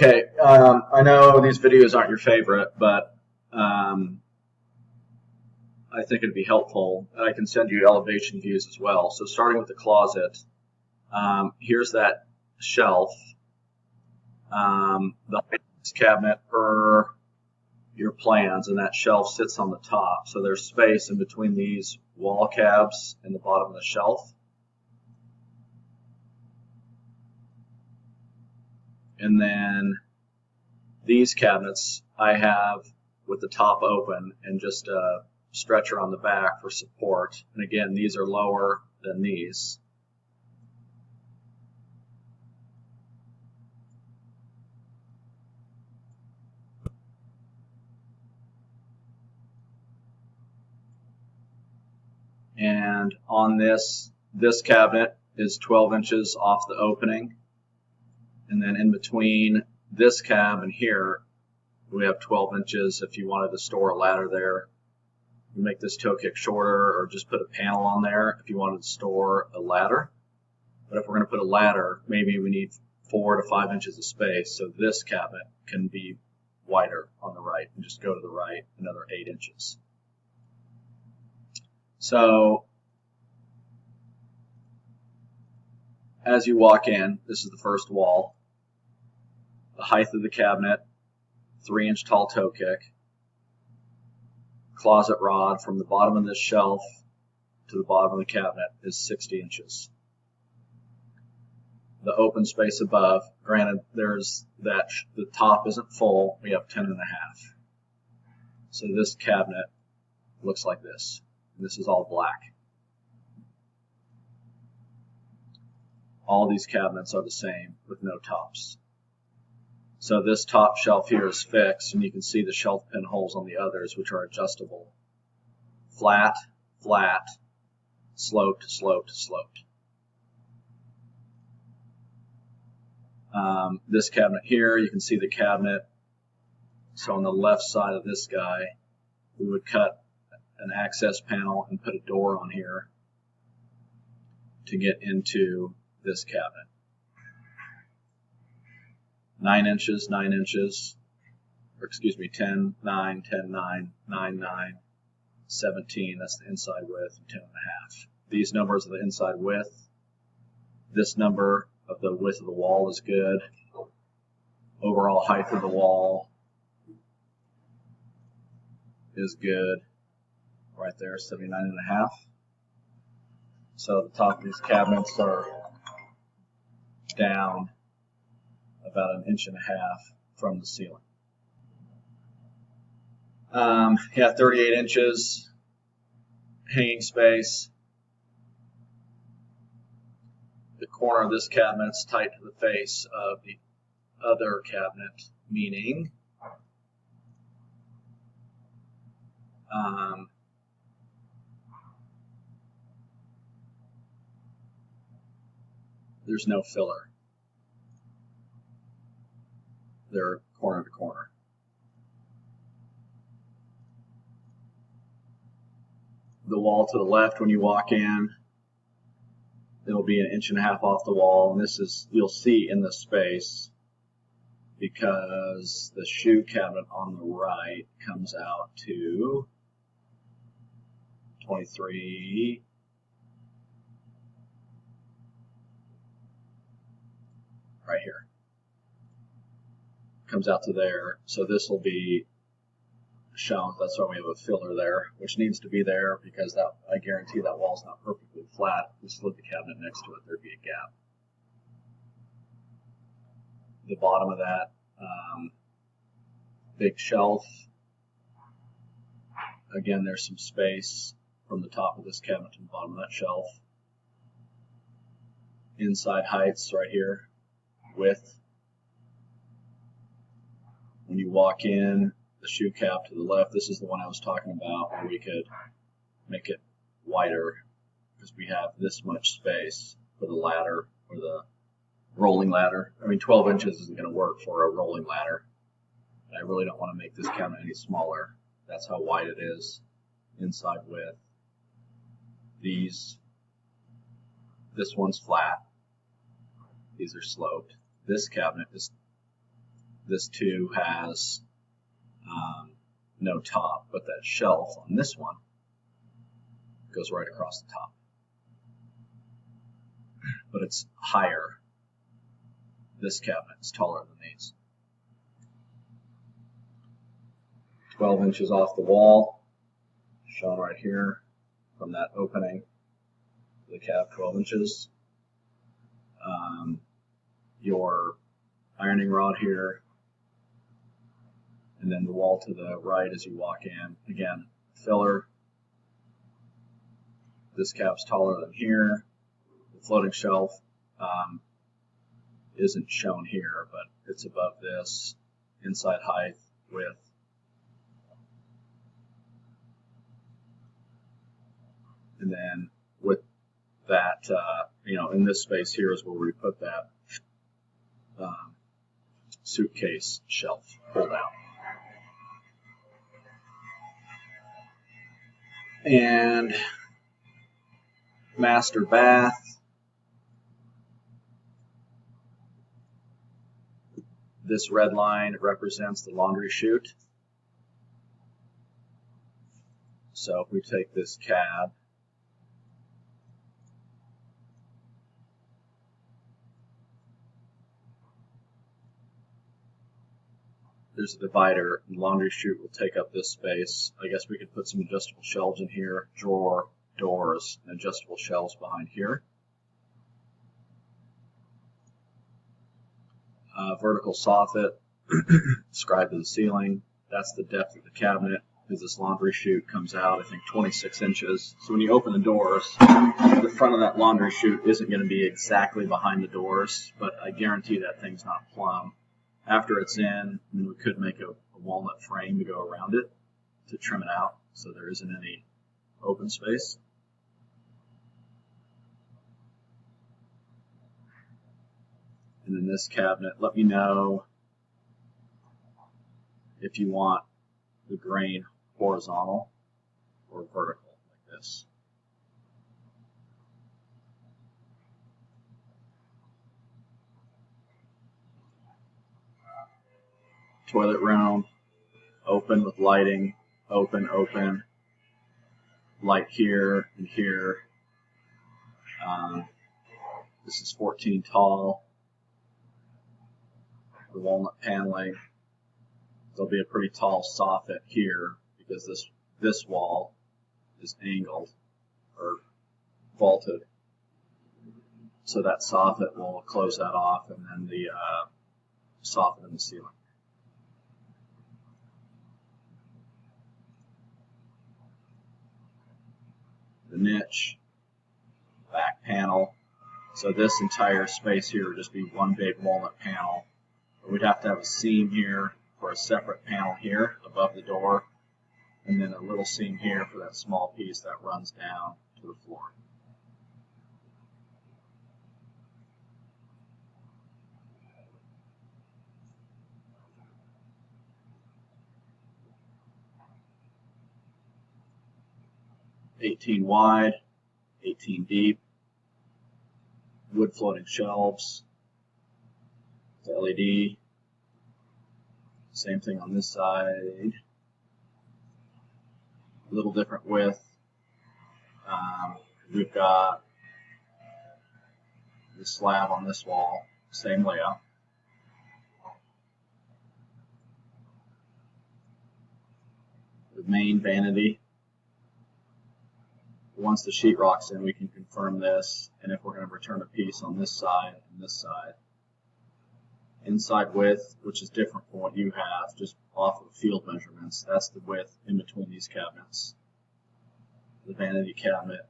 Okay, I know these videos aren't your favorite, but um, I think it'd be helpful. I can send you elevation views as well. So starting with the closet, here's that shelf, the cabinet per your plans, and that shelf sits on the top. So there's space in between these wall cabs and the bottom of the shelf. And then these cabinets I have with the top open and just a stretcher on the back for support. And again, these are lower than these. And on this cabinet is 12 inches off the opening. And then in between this cab and here, we have 12 inches if you wanted to store a ladder there. You make this toe kick shorter or just put a panel on there if you wanted to store a ladder. But if we're going to put a ladder, maybe we need 4 to 5 inches of space. So this cabinet can be wider on the right and just go to the right another 8 inches. So as you walk in, this is the first wall. The height of the cabinet, 3-inch tall toe kick. Closet rod from the bottom of this shelf to the bottom of the cabinet is 60 inches. The open space above, granted there's that the top isn't full, we have 10 and a half. So this cabinet looks like this. And this is all black. All these cabinets are the same with no tops. So this top shelf here is fixed, and you can see the shelf pin holes on the others, which are adjustable. Flat, flat, sloped, sloped, sloped. This cabinet here, you can see the cabinet. So on the left side of this guy, we would cut an access panel and put a door on here to get into this cabinet. 9 inches, 9 inches, or excuse me, 10, 9, 10, 9, 9, 9, 17, that's the inside width, 10 and a half. These numbers are the inside width. This number of the width of the wall is good. Overall height of the wall is good. Right there, 79 and a half. So the top of these cabinets are down about 1.5 inches from the ceiling. 38 inches hanging space. The corner of this cabinet's tight to the face of the other cabinet, meaning there's no filler. They're corner to corner. The wall to the left when you walk in, it'll be 1.5 inches off the wall, and this is, you'll see in the space because the shoe cabinet on the right comes out to 23. Right here. Comes out to there. So this will be shown. That's why we have a filler there, which needs to be there because that, I guarantee that wall's not perfectly flat. If we slid the cabinet next to it, there'd be a gap. The bottom of that big shelf. Again, there's some space from the top of this cabinet to the bottom of that shelf. Inside heights right here. Width. When you walk in, the shoe cap to the left, this is the one I was talking about where we could make it wider because we have this much space for the ladder or the rolling ladder. I mean, 12 inches isn't going to work for a rolling ladder. I really don't want to make this cabinet any smaller. That's how wide it is. Inside width. This one's flat. These are sloped. This cabinet is this too has no top, but that shelf on this one goes right across the top. But it's higher. This cabinet is taller than these. 12 inches off the wall, shown right here from that opening. The cab 12 inches. Your ironing rod here, and then the wall to the right as you walk in. Again, filler. This cab's taller than here. The floating shelf isn't shown here, but it's above this. Inside height, width. And then with that, in this space here is where we put that suitcase shelf pulled out. And master bath. This red line represents the laundry chute. So if we take this cab, there's a divider, and the laundry chute will take up this space. I guess we could put some adjustable shelves in here, drawer, doors, and adjustable shelves behind here. Vertical soffit, scribe to the ceiling. That's the depth of the cabinet, because this laundry chute comes out, I think, 26 inches. So when you open the doors, the front of that laundry chute isn't going to be exactly behind the doors, but I guarantee that thing's not plumb. After it's in, we could make a walnut frame to go around it to trim it out so there isn't any open space. And then this cabinet, let me know if you want the grain horizontal or vertical like this. Toilet room, open with lighting, open, open, light here and here. This is 14 tall. The walnut paneling. There'll be a pretty tall soffit here because this wall is angled or vaulted. So that soffit will close that off, and then the soffit in the ceiling. The niche, back panel. So this entire space here would just be one big walnut panel. But we'd have to have a seam here for a separate panel here above the door, and then a little seam here for that small piece that runs down to the floor. $18 wide, 18 deep, wood floating shelves, LED, same thing on this side, a little different width. We've got the slab on this wall, same layout. The main vanity. Once the sheetrock's in, we can confirm this, and if we're going to return a piece on this side and this side. Inside width, which is different from what you have, just off of field measurements, that's the width in between these cabinets. The vanity cabinet,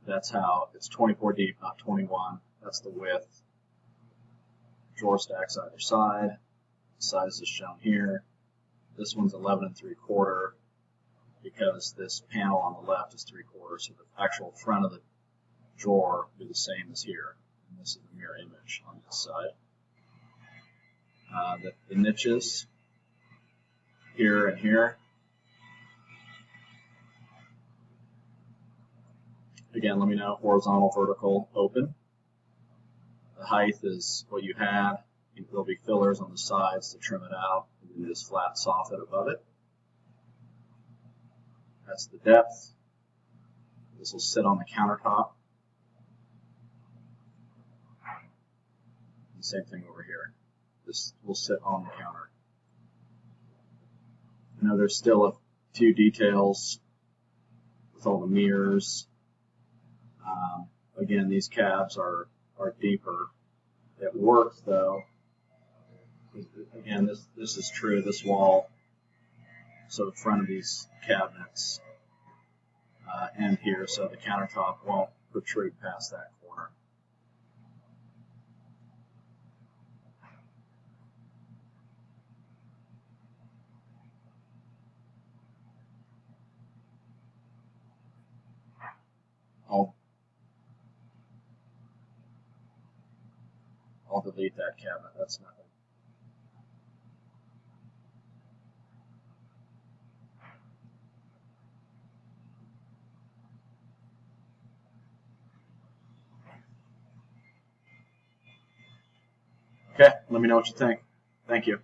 that's how, it's 24 deep, not 21. That's the width. Drawer stacks either side. The size is shown here. This one's 11 3/4. Because this panel on the left is 3/4, so the actual front of the drawer will be the same as here. And this is the mirror image on this side. The niches here and here. Again, let me know, horizontal, vertical, open. The height is what you had, There'll be fillers on the sides to trim it out, and then this flat soffit above it. That's the depth. This will sit on the countertop. And same thing over here. This will sit on the counter. I know there's still a few details with all the mirrors. Again, these cabs are deeper. It works though. Again, this is true. This wall, so the front of these cabinets end here, so the countertop won't protrude past that corner. I'll delete that cabinet. That's nothing. Okay, let me know what you think. Thank you.